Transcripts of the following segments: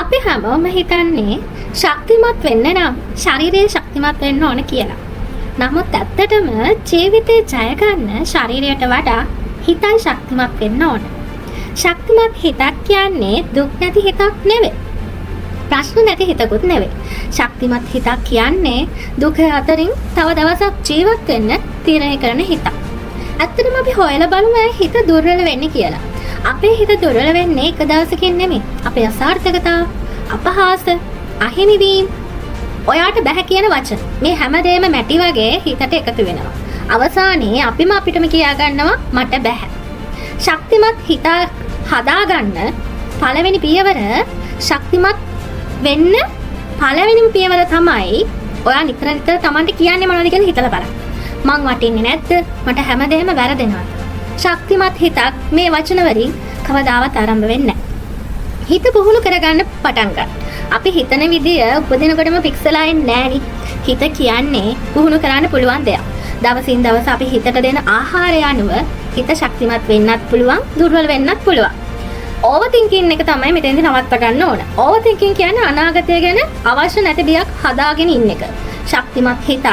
අපි හැමෝම හිතන්නේ ශක්තිමත් වෙන්න නම් ශරීරය ශක්තිමත් වෙන්න ඕන කියලා. නමුත් ඇත්තටම ජීවිතේ ජය ගන්න ශරීරයට වඩා හිතයි ශක්තිමත් වෙන්න ඕන. ශක්තිමත් හිතක් කියන්නේ දුක් නැති හිතක් නෙවෙයි. ප්‍රශ්න නැති හිතකුත් නෙවෙයි. ශක්තිමත් හිතක් කියන්නේ දුක අතරින් තව දවසක් ජීවත් වෙන්න තීරණය කරන හිතක්. ඇත්තටම අපි හොයලා බලමු හිත දුර්වල වෙන්නේ කියලා. අපේ හිත දුර්වල වෙන්නේ එක දවසකින් නෙමෙයි. අපේ අසාර්ථකතාව, අපහාස, අහිමිවීම, ඔයාට බැහැ කියන වචන. මේ හැමදේම මැටි වගේ හිතට එකතු වෙනවා. අවසානයේ අපිම අපිටම කියා ගන්නවා මට බැහැ. ශක්තිමත් හිත හදාගන්න පළවෙනි පියවර ශක්තිමත් වෙන්න පළවෙනිම පියවර තමයි ඔයා නිතර නිතර Tamanට කියන්නේ මොනවද කියලා හිතලා බලන්න. මං වටින්නේ නැද්ද? මට හැමදේම වැරදෙනවා. ශක්තිමත් හිතක් මේ වචන වලින් කවදාවත් ආරම්භ වෙන්නේ නැහැ. හිත පුහුණු කරගන්න පටන් ගන්න. අපි හිතන විදිය උපදිනකොටම පික්සලා එන්නේ නෑනි. හිත කියන්නේ පුහුණු කරන්න පුළුවන් දෙයක්. දවසින් දවස අපි හිතට දෙන ආහාරය අනුව හිත ශක්තිමත් වෙන්නත් පුළුවන්, දුර්වල වෙන්නත් පුළුවන්. ඕවර් තින්කින් එක තමයි මෙතෙන්දී නවත්ත ගන්න ඕන. ඕවර් තින්කින් කියන්නේ අනාගතය ගැන අවශ්‍ය නැති බියක් හදාගෙන ඉන්න එක. ශක්තිමත් හිතක්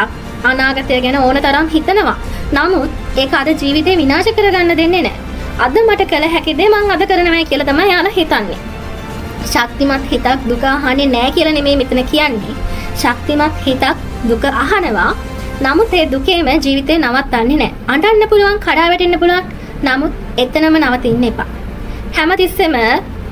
අනාගතය ගැන ඕන තරම් හිතනවා. නමුත් ඒක අද ජීවිතේ විනාශ කරගන්න දෙන්නේ නැහැ. අද මට කළ හැකි දේ මං අද කරනවා කියලා තමයි යාලා හිතන්නේ. ශක්තිමත් හිතක් දුක අහන්නේ නැහැ කියලා නෙමෙයි මෙතන කියන්නේ. ශක්තිමත් හිතක් දුක අහනවා. නමුත් ඒ දුකේම ජීවිතේ නවත්තන්නේ නැහැ. අඬන්න පුළුවන්, කඩා වැටෙන්න පුළුවන්. නමුත් එතනම නවතින්න එපා. හැමතිස්සෙම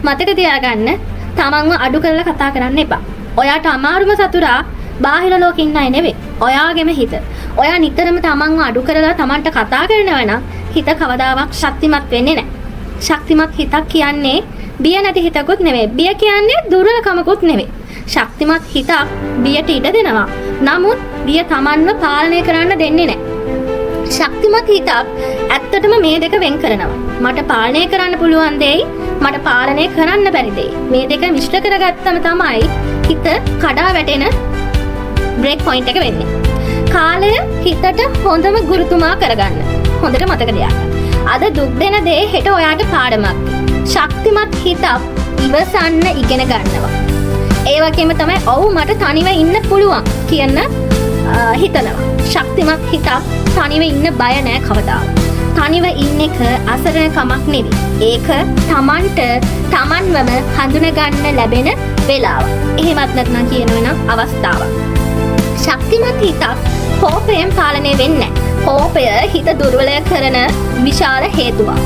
මතක තියාගන්න තමන්ව අඩු කරලා කතා කරන්න එපා. ඔයාට අමාරුම සතුරා බාහිර ලෝකෙ ඉන්න අය නෙවෙයි. ඔයාගේම හිත. ඔයා නිතරම තමන්ව අඩු කරලා තමන්ට කතා කරනවා නම් හිත කවදාවත් ශක්තිමත් වෙන්නේ නැහැ. ශක්තිමත් හිතක් කියන්නේ බිය නැති හිතකුත් නෙවෙයි. බිය කියන්නේ දුර්වලකමකුත් නෙවෙයි. ශක්තිමත් හිතක් බියට ඉඩ දෙනවා. නමුත් බිය තමන්ව පාලනය කරන්න දෙන්නේ නැහැ. ශක්තිමත් හිතක් ඇත්තටම මේ දෙක වෙන් කරනවා. මට පාලනය කරන්න පුළුවන් දෙයි, මට පාලනය කරන්න බැරි දෙයි. මේ දෙක මිශ්‍ර කරගත්තම තමයි හිත කඩා වැටෙන බ්‍රේක් පොයින්ට් එක වෙන්නේ. කාලය හිතට හොඳම ගුරුතුමා කරගන්න. හොඳට මතක තියාගන්න. අද දුක් දෙන දේ හෙට ඔයාට පාඩමක්. ශක්තිමත් හිතක් ඉවසන්න ඉගෙන ගන්නවා. ඒ වගේම තමයි ඔව් මට තනිව ඉන්න පුළුවන් කියන හිතනවා. ශක්තිමත් හිතක් තනිව ඉන්න බය නෑ කවදාවත්. තනිව ඉන්න එක අසරණ කමක් නෙවෙයි. ඒක තමන්ට තමන්වම හඳුන ගන්න ලැබෙන වෙලාව. එහෙමත් නැත්නම් කියනවනම් අවස්ථාවක්. ශක්තිමත් හිතක් කෝපයෙන් පාලනය වෙන්නේ නැහැ. කෝපය හිත දුර්වල කරන විශාල හේතුවක්.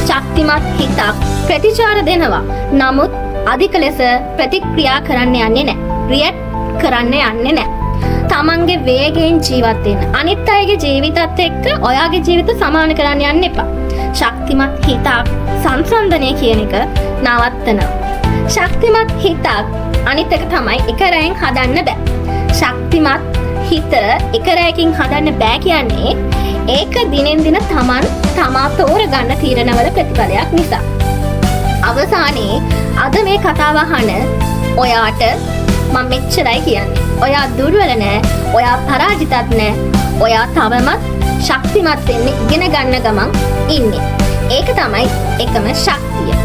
ශක්තිමත් හිතක් ප්‍රතිචාර දෙනවා. නමුත් අධික ලෙස ප්‍රතික්‍රියා කරන්න යන්නේ නැහැ. රියැක්ට් කරන්න යන්නේ නැහැ. තමන්ගේ වේගයෙන් ජීවත් වෙන්න. අනිත් අයගේ ජීවිතත් එක්ක ඔයාගේ ජීවිත සමාන කරන්න යන්න එපා. ශක්තිමත් හිතක් සංසන්දනය කියන එක නවත්තනවා. ශක්තිමත් හිතක් අනිත් එක තමයි එක රැයෙන් හදන්න බෑ. ශක්තිමත් හිත එක රැයකින් හදන්න බෑ කියන්නේ ඒක දිනෙන් දින තමා තෝරගන්න තීරණවල ප්‍රතිඵලයක් නිසා. අවසානයේ අද මේ කතාව අහන ඔයාට මම මෙච්චරයි කියන්නේ. ඔයා දුර්වල නෑ, ඔයා පරාජිතත් නෑ. ඔයා තවමත් ශක්තිමත් වෙන්න ඉගෙන ගන්න ගමන් ඉන්නේ. ඒක තමයි එකම ශක්තිය.